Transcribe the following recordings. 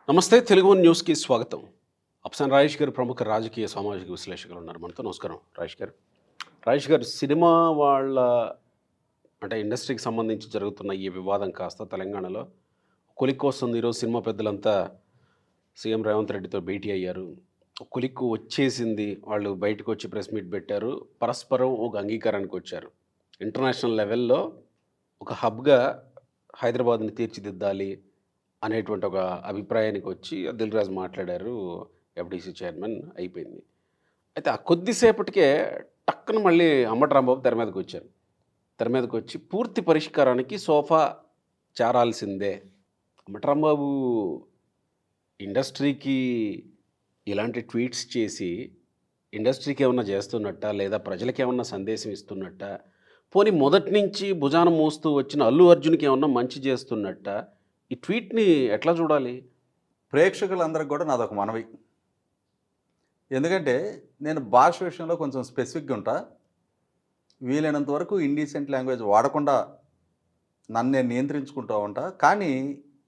నమస్తే తెలుగు వన్ న్యూస్కి స్వాగతం. అప్సాన్ రాజేష్ గారు ప్రముఖ రాజకీయ సామాజిక విశ్లేషకులు ఉన్నారు మనతో. నమస్కారం రాజేష్ గారు. రాజేష్ గారు, సినిమా వాళ్ళ అంటే ఇండస్ట్రీకి సంబంధించి జరుగుతున్న ఈ వివాదం కాస్త తెలంగాణలో కొలిక్కొస్తుంది. ఈరోజు సినిమా పెద్దలంతా సీఎం రేవంత్ రెడ్డితో భేటీ అయ్యారు. కొలిక్కు వచ్చేసింది. వాళ్ళు బయటకు వచ్చి ప్రెస్ మీట్ పెట్టారు. పరస్పరం ఒక అంగీకారానికి వచ్చారు. ఇంటర్నేషనల్ లెవెల్లో ఒక హబ్గా హైదరాబాద్ని తీర్చిదిద్దాలి అనేటువంటి ఒక అభిప్రాయానికి వచ్చి దిల్ రాజు మాట్లాడారు. ఎఫ్డీసీ చైర్మన్ అయిపోయింది. అయితే ఆ కొద్దిసేపటికే టక్కున మళ్ళీ అంబటి రాంబాబు తెర మీదకి వచ్చారు. తెర మీదకి వచ్చి పూర్తి పరిష్కారానికి సోఫా చేరాల్సిందే. అంబటి రాంబాబు ఇండస్ట్రీకి ఇలాంటి ట్వీట్స్ చేసి ఇండస్ట్రీకి ఏమన్నా చేస్తున్నట్ట, లేదా ప్రజలకి ఏమన్నా సందేశం ఇస్తున్నట్ట, పోనీ మొదటి నుంచి భుజాన మోస్తూ వచ్చిన అల్లు అర్జున్కి ఏమన్నా మంచి చేస్తున్నట్ట, ఈ ట్వీట్‌ని ఎట్లా చూడాలి? ప్రేక్షకులందరికి కూడా నాదొక మనవి. ఎందుకంటే నేను భాష విషయంలో కొంచెం స్పెసిఫిక్‌గా ఉంటా. వీలైనంత వరకు ఇండీసెంట్ లాంగ్వేజ్ వాడకుండా నన్ను నేను నియంత్రించుకుంటూ ఉంటా. కానీ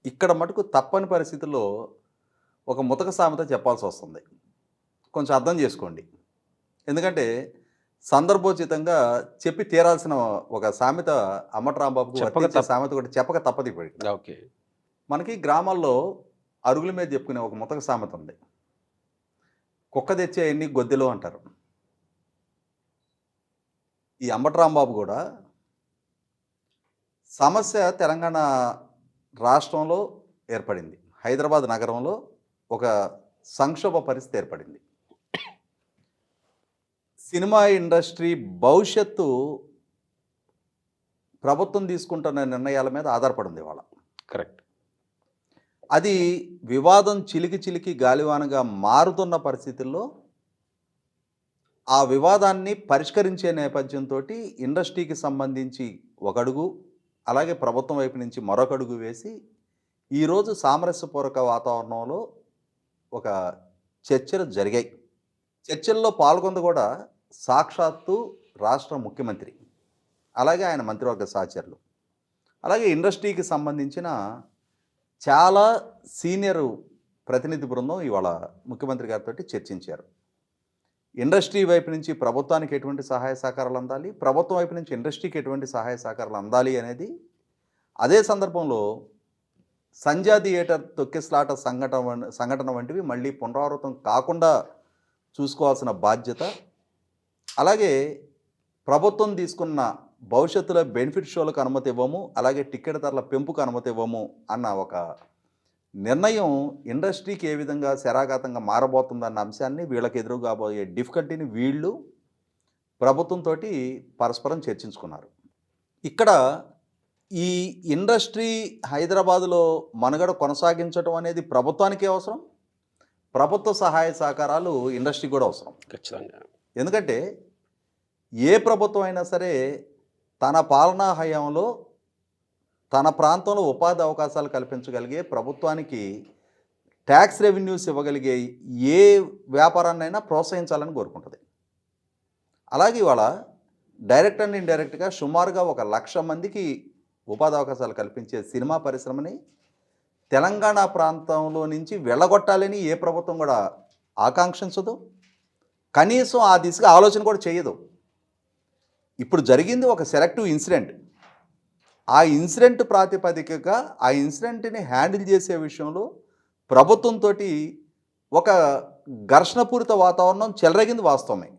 ఇక్కడ మటుకు తప్పని పరిస్థితుల్లో ఒక ముతక సామెత చెప్పాల్సొస్తుంది. కొంచెం అర్థం చేసుకోండి. ఎందుకంటే సందర్భోచితంగా చెప్పి తీరాల్సిన ఒక సామెత అంబటి రాంబాబుకు వర్తించే సామెత కూడా చెప్పక తప్పదు ఇప్పటికి. ఓకే. మనకి గ్రామాల్లో అరుగుల మీద చెప్పుకునే ఒక ముతక సామెత ఉంది. కుక్క తెచ్చే ఎన్ని గొద్దెలు అంటారు. ఈ అంబటి రాంబాబు కూడా సమస్య తెలంగాణ రాష్ట్రంలో ఏర్పడింది. హైదరాబాద్ నగరంలో ఒక సంక్షోభ పరిస్థితి ఏర్పడింది. సినిమా ఇండస్ట్రీ భవిష్యత్తు ప్రభుత్వం తీసుకుంటున్న నిర్ణయాల మీద ఆధారపడింది ఇవాళ. కరెక్ట్. అది వివాదం చిలికి గాలివానగా మారుతున్న పరిస్థితుల్లో ఆ వివాదాన్ని పరిష్కరించే నేపథ్యంతో ఇండస్ట్రీకి సంబంధించి ఒక అడుగు, అలాగే ప్రభుత్వం వైపు నుంచి మరొక అడుగు వేసి ఈరోజు సామరస్యపూర్వక వాతావరణంలో ఒక చర్చలు జరిగాయి. చర్చల్లో పాల్గొంది కూడా సాక్షాత్తు రాష్ట్ర ముఖ్యమంత్రి, అలాగే ఆయన మంత్రివర్గ సహచరులు, అలాగే ఇండస్ట్రీకి సంబంధించిన చాలా సీనియర్ ప్రతినిధి బృందం ఇవాళ ముఖ్యమంత్రి గారితో చర్చించారు. ఇండస్ట్రీ వైపు నుంచి ప్రభుత్వానికి ఎటువంటి సహాయ సహకారాలు అందాలి, ప్రభుత్వం వైపు నుంచి ఇండస్ట్రీకి ఎటువంటి సహాయ సహకారాలు అందాలి అనేది. అదే సందర్భంలో సంధ్యా థియేటర్ తొక్కిస్లాట సంఘటన వంటివి మళ్ళీ పునరావృతం కాకుండా చూసుకోవాల్సిన బాధ్యత, అలాగే ప్రభుత్వం తీసుకున్న భవిష్యత్తులో బెనిఫిట్ షోలకు అనుమతి ఇవ్వము, అలాగే టికెట్ ధరల పెంపుకు అనుమతి ఇవ్వము అన్న ఒక నిర్ణయం ఇండస్ట్రీకి ఏ విధంగా శరాఘాతంగా మారబోతుందన్న అంశాన్ని, వీళ్ళకి ఎదురు కాబోయే డిఫికల్టీని వీళ్ళు ప్రభుత్వంతో పరస్పరం చర్చించుకున్నారు. ఇక్కడ ఈ ఇండస్ట్రీ హైదరాబాదులో మనుగడ కొనసాగించడం అనేది ప్రభుత్వానికి అవసరం, ప్రభుత్వ సహాయ సహకారాలు ఇండస్ట్రీ కూడా అవసరం. ఖచ్చితంగా. ఎందుకంటే ఏ ప్రభుత్వం అయినా సరే తన పాలనా హయాంలో తన ప్రాంతంలో ఉపాధి అవకాశాలు కల్పించగలిగే, ప్రభుత్వానికి ట్యాక్స్ రెవెన్యూస్ ఇవ్వగలిగే ఏ వ్యాపారాన్నైనా ప్రోత్సహించాలని కోరుకుంటుంది. అలాగే ఇవాళ డైరెక్ట్ అండ్ ఇండైరెక్ట్గా సుమారుగా 1,00,000 మందికి ఉపాధి అవకాశాలు కల్పించే సినిమా పరిశ్రమని తెలంగాణ ప్రాంతంలో నుంచి వెళ్ళగొట్టాలని ఏ ప్రభుత్వం కూడా ఆకాంక్షించదు, కనీసం ఆ దిశగా ఆలోచన కూడా చేయదు. ఇప్పుడు జరిగింది ఒక సెలెక్టివ్ ఇన్సిడెంట్. ఆ ఇన్సిడెంట్ ప్రాతిపదికగా ఆ ఇన్సిడెంట్ని హ్యాండిల్ చేసే విషయంలో ప్రభుత్వంతో ఒక ఘర్షణపూరిత వాతావరణం చెలరేగింది వాస్తవమే.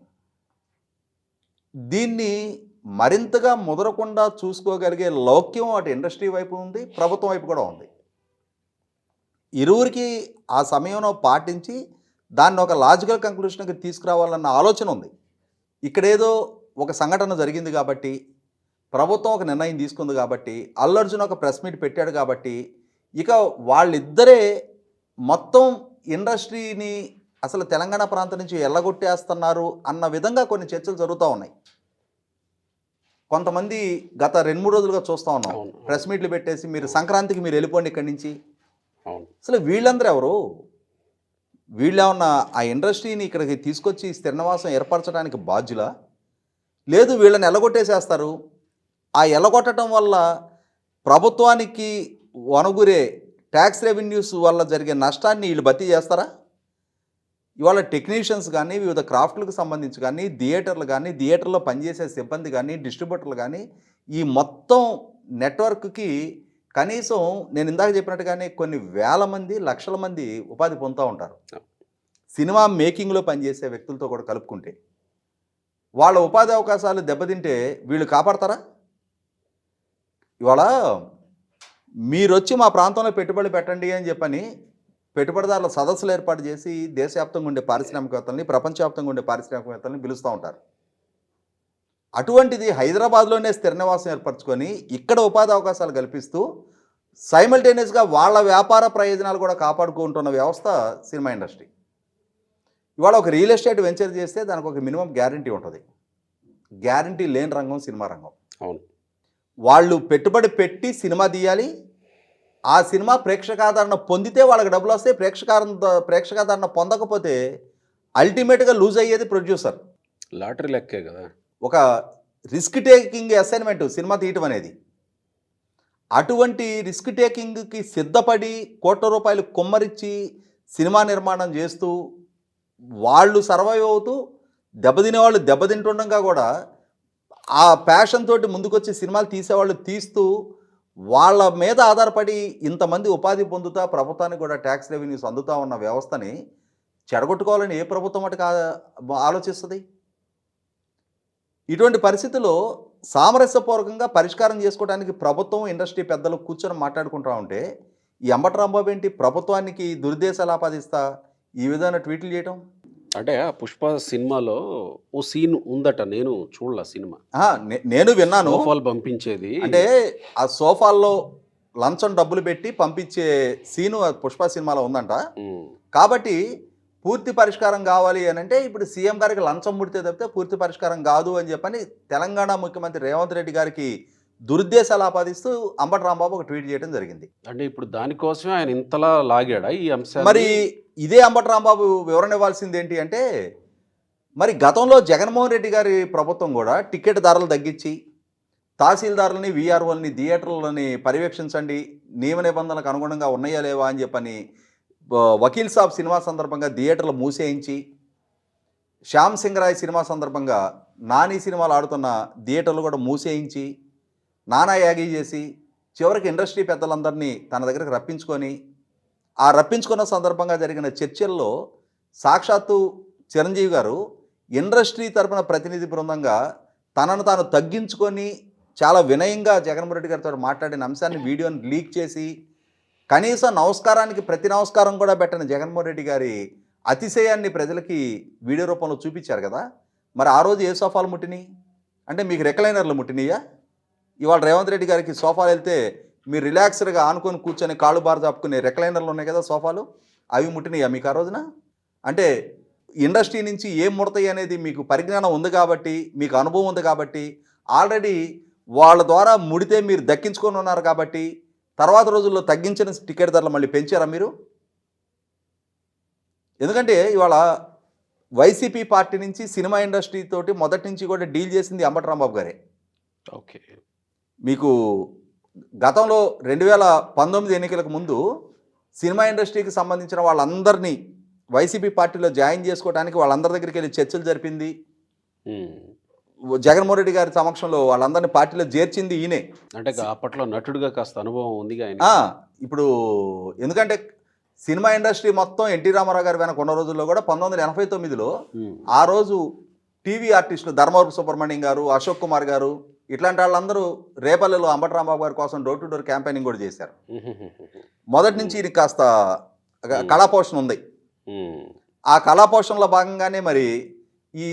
దీన్ని మరింతగా ముదరకుండా చూసుకోగలిగే లౌక్యం అటు ఇండస్ట్రీ వైపు ఉంది, ప్రభుత్వం వైపు కూడా ఉంది. ఇరువురికి ఆ సమయంలో పాటించి దాన్ని ఒక లాజికల్ కంక్లూషన్కి తీసుకురావాలన్న ఆలోచన ఉంది. ఇక్కడేదో ఒక సంఘటన జరిగింది కాబట్టి, ప్రభుత్వం ఒక నిర్ణయం తీసుకుంది కాబట్టి, అల్లు అర్జున్ ఒక ప్రెస్ మీట్ పెట్టాడు కాబట్టి, ఇక వాళ్ళిద్దరే మొత్తం ఇండస్ట్రీని అసలు తెలంగాణ ప్రాంతం నుంచి ఎల్లగొట్టేస్తున్నారు అన్న విధంగా కొన్ని చర్చలు జరుగుతూ ఉన్నాయి. కొంతమంది గత 2-3 రోజులుగా చూస్తూ ఉన్నాం. ప్రెస్ మీట్లు పెట్టేసి మీరు సంక్రాంతికి మీరు వెళ్ళిపోండి ఇక్కడి నుంచి. అసలు వీళ్ళందరూ ఎవరు? వీళ్ళేమన్నా ఆ ఇండస్ట్రీని ఇక్కడికి తీసుకొచ్చి స్థిర నివాసం ఏర్పరచడానికి బాధ్యులా? లేదు, వీళ్ళని ఎల్లగొట్టేసేస్తారు. ఆ ఎల్లగొట్టడం వల్ల ప్రభుత్వానికి వనగురే ట్యాక్స్ రెవెన్యూస్ వల్ల జరిగే నష్టాన్ని వీళ్ళు భర్తీ చేస్తారా? ఇవాళ టెక్నీషియన్స్ కానీ, వివిధ క్రాఫ్ట్లకు సంబంధించి కానీ, థియేటర్లు కానీ, థియేటర్లో పనిచేసే సిబ్బంది కానీ, డిస్ట్రిబ్యూటర్లు కానీ, ఈ మొత్తం నెట్వర్క్కి కనీసం నేను ఇందాక చెప్పినట్టుగానే కొన్ని వేల మంది, లక్షల మంది ఉపాధి పొందుతూ ఉంటారు. సినిమా మేకింగ్లో పనిచేసే వ్యక్తులతో కూడా కలుపుకుంటే వాళ్ళ ఉపాధి అవకాశాలు దెబ్బతింటే వీళ్ళు కాపాడతారా? ఇవాళ మీరొచ్చి మా ప్రాంతంలో పెట్టుబడి పెట్టండి అని చెప్పని పెట్టుబడిదారుల సదస్సులు ఏర్పాటు చేసి దేశవ్యాప్తంగా ఉండే పారిశ్రామికవేత్తల్ని, ప్రపంచవ్యాప్తంగా ఉండే పారిశ్రామికవేత్తల్ని పిలుస్తూ ఉంటారు. అటువంటిది హైదరాబాద్లోనే స్థిర నివాసం ఏర్పరచుకొని ఇక్కడ ఉపాధి అవకాశాలు కల్పిస్తూ సైమల్టేనియస్గా వాళ్ళ వ్యాపార ప్రయోజనాలు కూడా కాపాడుకుంటున్న వ్యవస్థ సినిమా ఇండస్ట్రీ. ఇవాళ ఒక రియల్ ఎస్టేట్ వెంచర్ చేస్తే దానికి ఒక మినిమం గ్యారంటీ ఉంటుంది. గ్యారంటీ లేని రంగం సినిమా రంగం. అవును. వాళ్ళు పెట్టుబడి పెట్టి సినిమా తీయాలి, ఆ సినిమా ప్రేక్షకాదరణ పొందితే వాళ్ళకి డబ్బులు వస్తాయి. ప్రేక్షకాదరణ పొందకపోతే అల్టిమేట్గా లూజ్ అయ్యేది ప్రొడ్యూసర్. లాటరీ లెక్కే కదా. ఒక రిస్క్ టేకింగ్ అసైన్మెంట్ సినిమా తీయటం అనేది. అటువంటి రిస్క్ టేకింగ్కి సిద్ధపడి కోట్ల రూపాయలు కుమ్మరిచ్చి సినిమా నిర్మాణం చేస్తూ వాళ్ళు సర్వైవ్ అవుతూ దెబ్బతినేవాళ్ళు దెబ్బతింటుండగా కూడా ఆ ప్యాషన్ తోటి ముందుకొచ్చి సినిమాలు తీసేవాళ్ళు తీస్తూ వాళ్ళ మీద ఆధారపడి ఇంతమంది ఉపాధి పొందుతా ప్రభుత్వానికి కూడా ట్యాక్స్ రెవెన్యూస్ అందుతూ ఉన్న వ్యవస్థని చెడగొట్టుకోవాలని ఏ ప్రభుత్వం అటు ఆలోచిస్తుంది? ఇటువంటి పరిస్థితుల్లో సామరస్యపూర్వకంగా పరిష్కారం చేసుకోవడానికి ప్రభుత్వం, ఇండస్ట్రీ పెద్దలు కూర్చొని మాట్లాడుకుంటూ ఉంటే ఈ అంబటి రాంబాబు ఏంటి ప్రభుత్వానికి దురుద్దేశాలు ఆపాదిస్తా ఈ విధమైన ట్వీట్లు చేయటం? అంటే ఆ పుష్ప సినిమాలో ఓ సీన్ ఉందట, నేను చూడలే సినిమా. నేను విన్నాను. సోఫాలు పంపించేది అంటే ఆ సోఫాల్లో లంచం డబ్బులు పెట్టి పంపించే సీను పుష్ప సినిమాలో ఉందంట. కాబట్టి పూర్తి పరిష్కారం కావాలి అని అంటే ఇప్పుడు సీఎం గారికి లంచం ముడితే తప్పితే పూర్తి పరిష్కారం కాదు అని చెప్పని తెలంగాణ ముఖ్యమంత్రి రేవంత్ రెడ్డి గారికి దురుద్దేశాలు ఆపాదిస్తూ అంబటి రాంబాబు ఒక ట్వీట్ చేయడం జరిగింది. అంటే ఇప్పుడు దానికోసమే ఆయన ఇంతలా లాగాడా ఈ అంశాలు? మరి ఇదే అంబటి రాంబాబు వివరణ ఇవ్వాల్సింది ఏంటి అంటే, మరి గతంలో జగన్మోహన్ రెడ్డి గారి ప్రభుత్వం కూడా టికెట్ ధరలు తగ్గించి తహసీల్దారులని, వీఆర్ఓలని, థియేటర్లని పర్యవేక్షించండి, నియమ నిబంధనలకు అనుగుణంగా ఉన్నాయా లేవా అని చెప్పని వకీల్ సాబ్ సినిమా సందర్భంగా థియేటర్లు మూసేయించి, శ్యామ్ సింగ్ రాయ్ సినిమా సందర్భంగా నాని సినిమాలు ఆడుతున్న థియేటర్లు కూడా మూసేయించి నానా యాగి చేసి చివరికి ఇండస్ట్రీ పెద్దలందరినీ తన దగ్గరకు రప్పించుకొని ఆ రప్పించుకున్న సందర్భంగా జరిగిన చర్చల్లో సాక్షాత్తు చిరంజీవి గారు ఇండస్ట్రీ తరపున ప్రతినిధి బృందంగా తనను తాను తగ్గించుకొని చాలా వినయంగా జగన్మోహన్ రెడ్డి గారితో మాట్లాడిన అంశాన్ని వీడియోని లీక్ చేసి కనీసం నమస్కారానికి ప్రతి నమస్కారం కూడా పెట్టిన జగన్మోహన్ రెడ్డి గారి అతిశయాన్ని ప్రజలకి వీడియో రూపంలో చూపించారు కదా. మరి ఆ రోజు ఏ సోఫాలు ముట్టినాయి అంటే మీకు రెక్లైనర్లు ముట్టినాయా? ఇవాళ రేవంత్ రెడ్డి గారికి సోఫాలు వెళ్తే మీరు రిలాక్స్డ్గా ఆనుకొని కూర్చొని కాళ్ళు బారు చాపుకునే రెక్లైనర్లు ఉన్నాయి కదా సోఫాలు, అవి ముట్టినాయా మీకు ఆ రోజున? అంటే ఇండస్ట్రీ నుంచి ఏం ముడతాయి అనేది మీకు పరిజ్ఞానం ఉంది కాబట్టి, మీకు అనుభవం ఉంది కాబట్టి, ఆల్రెడీ వాళ్ళ ద్వారా ముడితే మీరు దక్కించుకొని ఉన్నారు కాబట్టి తర్వాత రోజుల్లో తగ్గించిన టికెట్ ధరలు మళ్ళీ పెంచారా మీరు? ఎందుకంటే ఇవాళ వైసీపీ పార్టీ నుంచి సినిమా ఇండస్ట్రీ తోటి మొదటి నుంచి కూడా డీల్ చేసింది అంబటి రాంబాబు గారే. ఓకే. మీకు గతంలో 2019 ఎన్నికలకు ముందు సినిమా ఇండస్ట్రీకి సంబంధించిన వాళ్ళందరినీ వైసీపీ పార్టీలో జాయిన్ చేసుకోవడానికి వాళ్ళందరి దగ్గరికి వెళ్ళి చర్చలు జరిపింది. జగన్మోహన్ రెడ్డి గారి సమక్షంలో వాళ్ళందరినీ పార్టీలో చేర్చింది ఈయనే. అంటే అప్పట్లో నటుడుగా కాస్త అనుభవం ఉంది ఆయన. ఇప్పుడు ఎందుకంటే సినిమా ఇండస్ట్రీ మొత్తం ఎన్టీ రామారావు గారి వెనక ఉన్న రోజుల్లో కూడా 1989లో ఆ రోజు టీవీ ఆర్టిస్టులు ధర్మవరపు సుబ్రహ్మణ్యం గారు, అశోక్ కుమార్ గారు ఇట్లాంటి వాళ్ళందరూ రేపల్లెలో అంబటి రాంబాబు గారి కోసం డోర్ టు డోర్ క్యాంపెయినింగ్ కూడా చేశారు. మొదటి నుంచి ఇది కాస్త కళాపోషణ ఉంది. ఆ కళాపోషణలో భాగంగానే మరి ఈ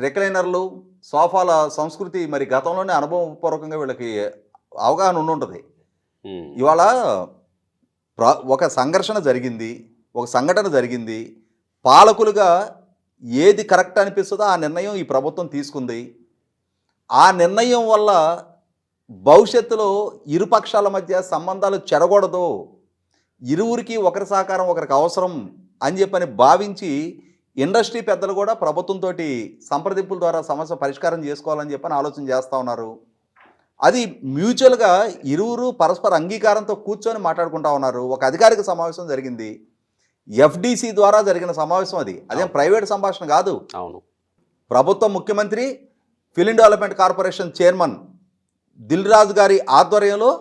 రెక్లైనర్లు, సోఫాల సంస్కృతి మరి గతంలోనే అనుభవపూర్వకంగా వీళ్ళకి అవగాహన ఉండుంటుంది. ఇవాళ ఒక సంఘర్షణ జరిగింది, ఒక సంఘటన జరిగింది, పాలకులుగా ఏది కరెక్ట్ అనిపిస్తుందో ఆ నిర్ణయం ఈ ప్రభుత్వం తీసుకుంది. ఆ నిర్ణయం వల్ల భవిష్యత్తులో ఇరుపక్షాల మధ్య సంబంధాలు చెడకూడదు, ఇరువురికి ఒకరి సహకారం ఒకరికి అవసరం అని చెప్పని భావించి ఇండస్ట్రీ పెద్దలు కూడా ప్రభుత్వంతో సంప్రదింపుల ద్వారా సమస్య పరిష్కారం చేసుకోవాలని చెప్పని ఆలోచన చేస్తూ ఉన్నారు. అది మ్యూచువల్గా ఇరువురు పరస్పర అంగీకారంతో కూర్చొని మాట్లాడుకుంటా ఉన్నారు. ఒక అధికారిక సమావేశం జరిగింది. ఎఫ్డిసి ద్వారా జరిగిన సమావేశం అది. అదేం ప్రైవేట్ సంభాషణ కాదు. అవును. ప్రభుత్వ ముఖ్యమంత్రి, film development corporation chairman Dil Raju గారి ఆధ్వర్యంలో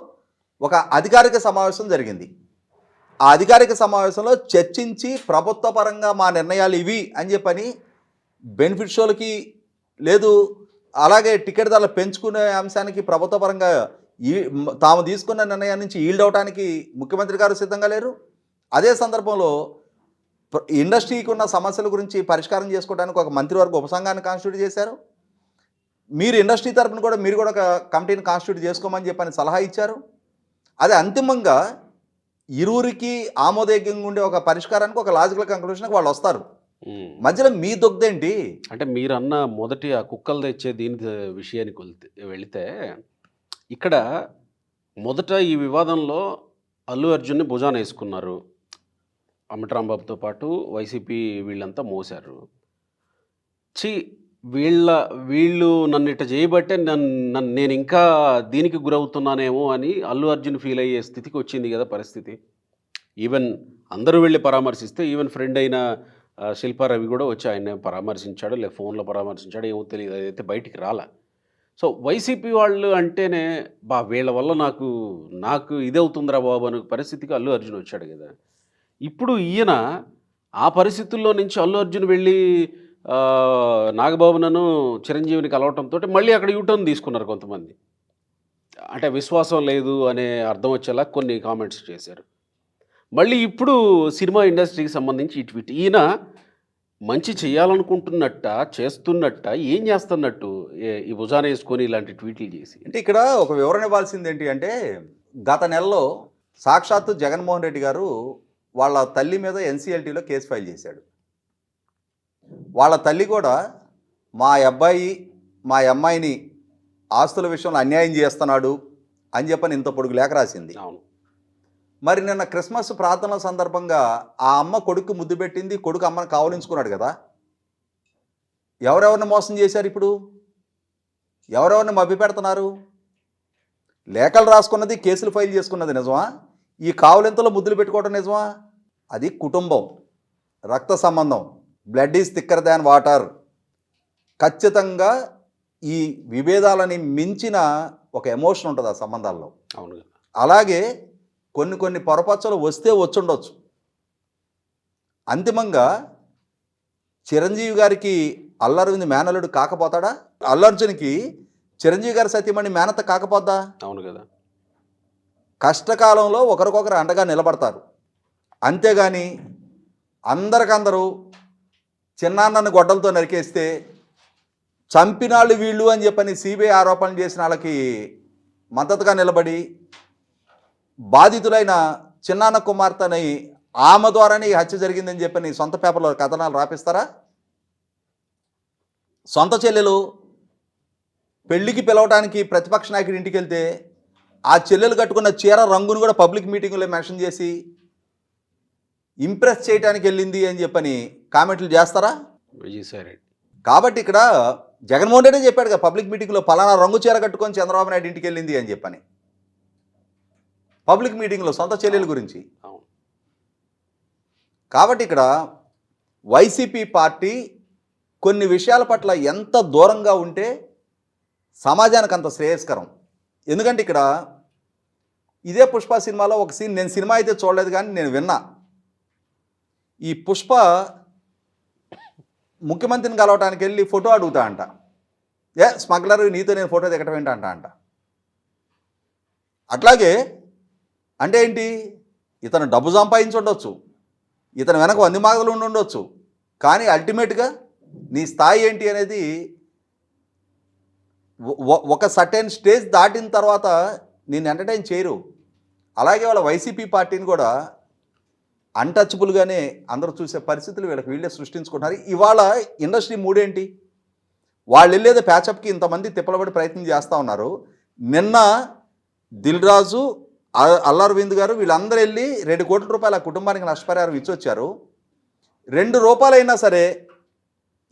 ఒక అధికారిక సమావేశం జరిగింది. ఆ అధికారిక సమావేశంలో చర్చించి ప్రభుత్వ పరంగా మా నిర్ణయాలు ఇవి అని చెప్పని బెనిఫిట్ షోలకి లేదు, అలాగే టికెట్ ధరలు పెంచుకునే అంశానికి ప్రభుత్వ పరంగా తాము తీసుకున్న నిర్ణయం నుంచి ఈల్డ్ అవడానికి ముఖ్యమంత్రి గారు సిద్ధంగా లేరు. అదే సందర్భంలో ఇండస్ట్రీకి ఉన్న సమస్యల గురించి పరిష్కారం చేసుకోవడానికి ఒక మంత్రివర్గ ఉపసంఘాన్ని కాన్స్టిట్యూట్ చేశారు. మీరు ఇండస్ట్రీ తరపున కూడా మీరు కూడా ఒక కమిటీని కాన్స్టిట్యూట్ చేసుకోమని చెప్పని సలహా ఇచ్చారు. అది అంతిమంగా ఇరువురికి ఆమోదయోగ్యంగా ఉండే ఒక పరిష్కారానికి, ఒక లాజికల్ కంక్లూషన్కి వాళ్ళు వస్తారు. మధ్యలో మీ దొగ్గదేంటి? అంటే మీరన్న మొదటి ఆ కుక్కలు తెచ్చే దీని విషయానికి వెళితే ఇక్కడ మొదట ఈ వివాదంలో అల్లు అర్జున్ని భుజాన వేసుకున్నారు. అంబటరాంబాబుతో పాటు వైసీపీ వీళ్ళంతా మోసారు. వీళ్ళు నన్ను ఇట్ట చేయబట్టే నేను ఇంకా దీనికి గురవుతున్నానేమో అని అల్లు అర్జున్ ఫీల్ అయ్యే స్థితికి వచ్చింది కదా పరిస్థితి. ఈవెన్ అందరూ వెళ్ళి పరామర్శిస్తే ఈవెన్ ఫ్రెండ్ అయిన శిల్పారవి కూడా వచ్చి ఆయన పరామర్శించాడు, లేదా ఫోన్లో పరామర్శించాడు, ఏమో తెలియదు, అదైతే బయటికి రాలా. సో వైసీపీ వాళ్ళు అంటేనే వీళ్ళ వల్ల నాకు ఇదవుతుందిరా బాబు అనే పరిస్థితికి అల్లు అర్జున్ వచ్చాడు కదా. ఇప్పుడు ఈయన ఆ పరిస్థితుల్లో నుంచి అల్లు అర్జున్ వెళ్ళి నాగబాబునను చిరంజీవిని కలవటంతో మళ్ళీ అక్కడ యూటర్న్ తీసుకున్నారు కొంతమంది. అంటే విశ్వాసం లేదు అనే అర్థం వచ్చేలా కొన్ని కామెంట్స్ చేశారు. మళ్ళీ ఇప్పుడు సినిమా ఇండస్ట్రీకి సంబంధించి ఇటు ఈయన మంచి చేయాలనుకుంటున్నట్ట, చేస్తున్నట్ట, ఏం చేస్తున్నట్టు ఈ భుజాన వేసుకొని ఇలాంటి ట్వీట్లు చేసి? అంటే ఇక్కడ ఒక వివరణ ఇవ్వాల్సింది ఏంటి అంటే, గత నెలలో సాక్షాత్తు జగన్మోహన్ రెడ్డి గారు వాళ్ళ తల్లి మీద ఎన్సీఎల్టీలో కేసు ఫైల్ చేశాడు. వాళ్ళ తల్లి కూడా మా అమ్మాయిని ఆస్తుల విషయంలో అన్యాయం చేస్తున్నాడు అని చెప్పని ఇంత పొడుగు లేఖ రాసింది. అవును. మరి నిన్న క్రిస్మస్ ప్రార్థనల సందర్భంగా ఆ అమ్మ కొడుకు ముద్దు పెట్టింది, కొడుకు అమ్మని కావలించుకున్నాడు కదా. ఎవరెవరిని మోసం చేశారు? ఇప్పుడు ఎవరెవరిని మభ్యపెడుతున్నారు? లేఖలు రాసుకున్నది, కేసులు ఫైల్ చేసుకున్నది నిజమా? ఈ కావులెంతలో ముద్దులు పెట్టుకోవడం నిజమా? అది కుటుంబం, రక్త సంబంధం, blood is thicker than water. ఖచ్చితంగా ఈ విభేదాలని మించిన ఒక ఎమోషన్ ఉంటుంది ఆ సంబంధాల్లో. అవును. అలాగే కొన్ని పొరపచ్చలు వస్తే వచ్చుండొచ్చు. అంతిమంగా చిరంజీవి గారికి అల్లు అరవింద్ మేనల్లుడు కాకపోతాడా? అల్లు అర్జున్కి చిరంజీవి గారి సతీమణి మేనత కాకపోద్దా? అవును కదా. కష్టకాలంలో ఒకరికొకరు అండగా నిలబడతారు. అంతేగాని అందరికందరూ చిన్నాన్నను గొడ్డలతో నరికేస్తే చంపినాళ్ళు వీళ్ళు అని చెప్పని సిబిఐ ఆరోపణలు చేసిన వాళ్ళకి మద్దతుగా నిలబడి బాధితులైన చిన్నాన్న కుమార్తెని ఆమె ద్వారానే ఈ హత్య జరిగిందని చెప్పని సొంత పేపర్లో కథనాలు రాపిస్తారా? సొంత చెల్లెలు పెళ్లికి పిలవడానికి ప్రతిపక్ష నాయకుడి ఇంటికి వెళ్తే ఆ చెల్లెలు కట్టుకున్న చీర రంగును కూడా పబ్లిక్ మీటింగ్లో మెన్షన్ చేసి ఇంప్రెస్ చేయడానికి వెళ్ళింది అని చెప్పని కామెంట్లు చేస్తారా? విజయసాయిరెడ్డి. కాబట్టి ఇక్కడ జగన్మోహన్ రెడ్డి చెప్పాడు కదా పబ్లిక్ మీటింగ్లో, పలానా రంగు చీర కట్టుకొని చంద్రబాబు నాయుడు ఇంటికి వెళ్ళింది అని చెప్పని పబ్లిక్ మీటింగ్లో సొంత చెల్లెల గురించి. కాబట్టి ఇక్కడ వైసీపీ పార్టీ కొన్ని విషయాల పట్ల ఎంత దూరంగా ఉంటే సమాజానికి అంత శ్రేయస్కరం. ఎందుకంటే ఇక్కడ ఇదే పుష్ప సినిమాలో ఒక సీన్, నేను సినిమా అయితే చూడలేదు కానీ నేను విన్నా. ఈ పుష్ప ముఖ్యమంత్రిని కలవటానికి వెళ్ళి ఫోటో అడుగుతా అంట. స్మగ్లర్ నీతో నేను ఫోటో దిగటం ఏంటంట. అట్లాగే అంటే ఏంటి, ఇతను డబ్బు సంపాదించి ఉండొచ్చు, ఇతను వెనక 100 మార్గలు ఉండి ఉండొచ్చు, కానీ అల్టిమేట్గా నీ స్థాయి ఏంటి అనేది ఒక సర్టెన్ స్టేజ్ దాటిన తర్వాత నేను ఎంటర్టైన్ చేయరు. అలాగే వాళ్ళ వైసీపీ పార్టీని కూడా అన్టచబుల్గానే అందరూ చూసే పరిస్థితులు వీళ్ళే సృష్టించుకుంటున్నారు. ఇవాళ ఇండస్ట్రీ మూడేంటి, వాళ్ళు వెళ్ళేది ప్యాచప్కి ఇంతమంది తిప్పలబడి ప్రయత్నం చేస్తూ ఉన్నారు. నిన్న దిల్ రాజు, అల్లు అరవింద్ గారు వీళ్ళందరూ వెళ్ళి 2 కోట్ల రూపాయల కుటుంబానికి నష్టపరిహారం ఇచ్చొచ్చారు. 2 రూపాయలైనా సరే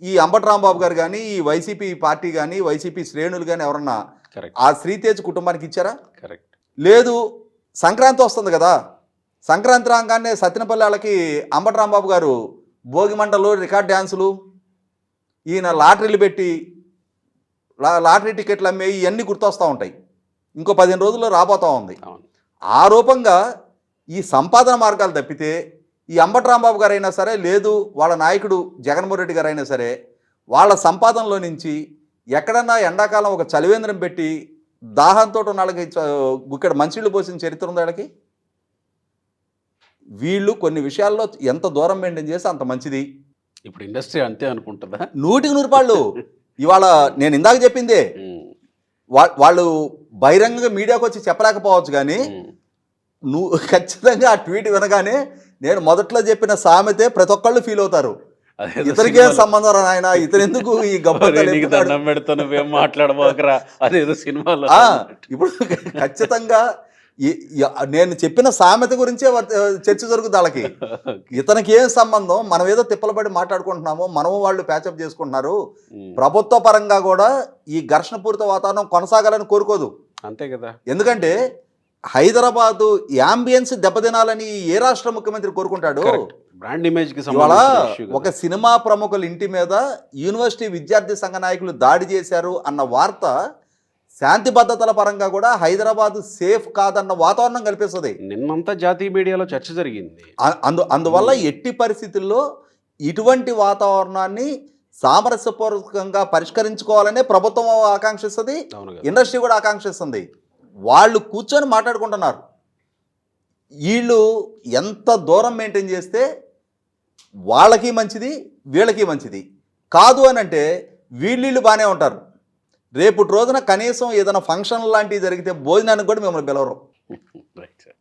ఈ అంబటరాంబాబు గారు కానీ, ఈ వైసీపీ పార్టీ కానీ, వైసీపీ శ్రేణులు కానీ ఎవరన్నా కరెక్ట్. ఆ శ్రీతేజ్ కుటుంబానికి ఇచ్చారా? కరెక్ట్. లేదు. సంక్రాంతి వస్తుంది కదా, సంక్రాంతి రాగానే సత్యనపల్లి వాళ్ళకి అంబటి రాంబాబు గారు భోగి మంటలు, రికార్డ్ డ్యాన్సులు, ఈయన లాటరీలు పెట్టి లాటరీ టికెట్లు అమ్మేవి, ఇవన్నీ గుర్తొస్తూ ఉంటాయి. ఇంకో 15 రోజుల్లో రాబోతూ ఉంది. అవును. ఆ రూపంగా ఈ సంపాదన మార్గాలు తప్పితే ఈ అంబటి రాంబాబు గారు అయినా సరే, లేదు వాళ్ళ నాయకుడు జగన్మోహన్ రెడ్డి గారు అయినా సరే, వాళ్ళ సంపాదనలో నుంచి ఎక్కడన్నా ఎండాకాలం ఒక చలివేంద్రం పెట్టి దాహంతో ఉన్న వాళ్ళకి ఇక్కడ మంచిళ్ళు పోసిన చరిత్ర ఉంది వాళ్ళకి. వీళ్ళు కొన్ని విషయాల్లో ఎంత దూరం మెయింటైన్ చేస్తే అంత మంచిది. ఇప్పుడు ఇండస్ట్రీ అంతే అనుకుంటుందా? 100% ఇవాళ నేను ఇందాక చెప్పిందే, వాళ్ళు బహిరంగంగా మీడియాకు వచ్చి చెప్పలేకపోవచ్చు, కానీ నువ్వు ఖచ్చితంగా ఆ ట్వీట్ వినగానే నేను మొదట్లో చెప్పిన సామెతే ప్రతి ఒక్కళ్ళు ఫీల్ అవుతారు. ఇతనికే సంబంధం రా నాయన, ఇతను ఎందుకు ఈ నీకు దండం పెడతా, నువ్వేం మాట్లాడబోకరా అదేదో సినిమాలో. ఇప్పుడు ఖచ్చితంగా నేను చెప్పిన సామెత గురించే చర్చ జరుగుతుంది వాళ్ళకి. ఇతనికి ఏం సంబంధం, మనం ఏదో తిప్పలబడి మాట్లాడుకుంటున్నామో, మనము వాళ్ళు ప్యాచప్ చేసుకుంటున్నారు. ప్రభుత్వ పరంగా కూడా ఈ ఘర్షణపూరిత వాతావరణం కొనసాగాలని కోరుకోదు. అంతే కదా. ఎందుకంటే హైదరాబాదు యాంబియన్స్ దెబ్బతినాలని ఏ రాష్ట్ర ముఖ్యమంత్రి కోరుకుంటాడు? బ్రాండ్ ఇమేజ్ కి ఇవాళ ఒక సినిమా ప్రముఖుల ఇంటి మీద యూనివర్సిటీ విద్యార్థి సంఘ నాయకులు దాడి చేశారు అన్న వార్త శాంతి భద్రతల పరంగా కూడా హైదరాబాద్ సేఫ్ కాదన్న వాతావరణం కల్పిస్తుంది. నిన్నంతా జాతీయ మీడియాలో చర్చ జరిగింది. అందువల్ల ఎట్టి పరిస్థితుల్లో ఇటువంటి వాతావరణాన్ని సామరస్యపూర్వకంగా పరిష్కరించుకోవాలనే ప్రభుత్వం ఆకాంక్షిస్తుంది, ఇండస్ట్రీ కూడా ఆకాంక్షిస్తుంది. వాళ్ళు కూర్చొని మాట్లాడుకుంటున్నారు. వీళ్ళు ఎంత దూరం మెయింటైన్ చేస్తే వాళ్ళకి మంచిది, వీళ్ళకి మంచిది. కాదు అని అంటే వీళ్ళు బాగానే ఉంటారు. రేపటి రోజున కనీసం ఏదైనా ఫంక్షన్ లాంటివి జరిగితే భోజనానికి కూడా మిమ్మల్ని పిలవరు. Right sir.